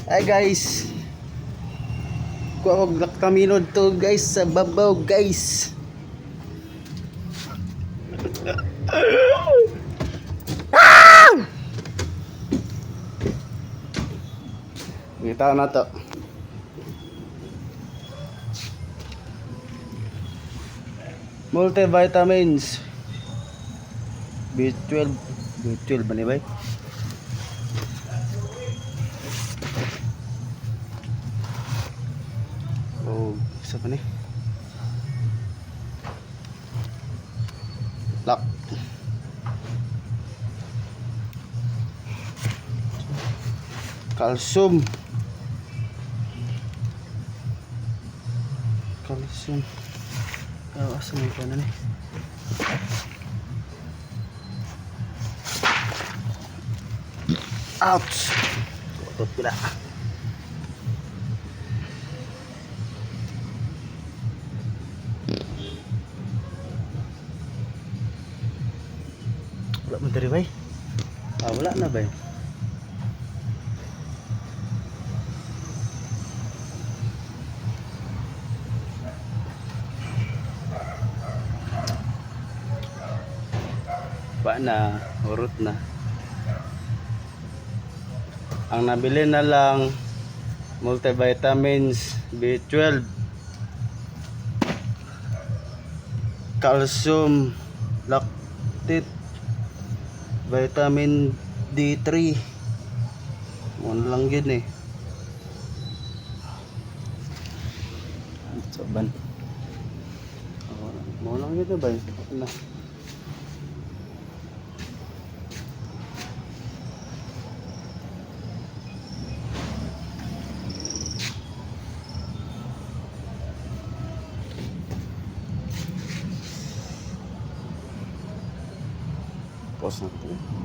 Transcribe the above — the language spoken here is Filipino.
Ay guys, kuha ko kaminod to guys sa babaw guys. Ngitaw na to. Multivitamins B12 ba ni bay? Oh, isa pa ni? Lock. Calcium. Oh, asa may pa na ni? Ouch! Kutot pila. Wala mo dari bay? Wala na bay? Pa na, urot na. Ang nabili na lang multivitamins B12, calcium, lactate, vitamin D3. Ano lang yun eh. Soban. Mo lang yun ba? Na. Pause na.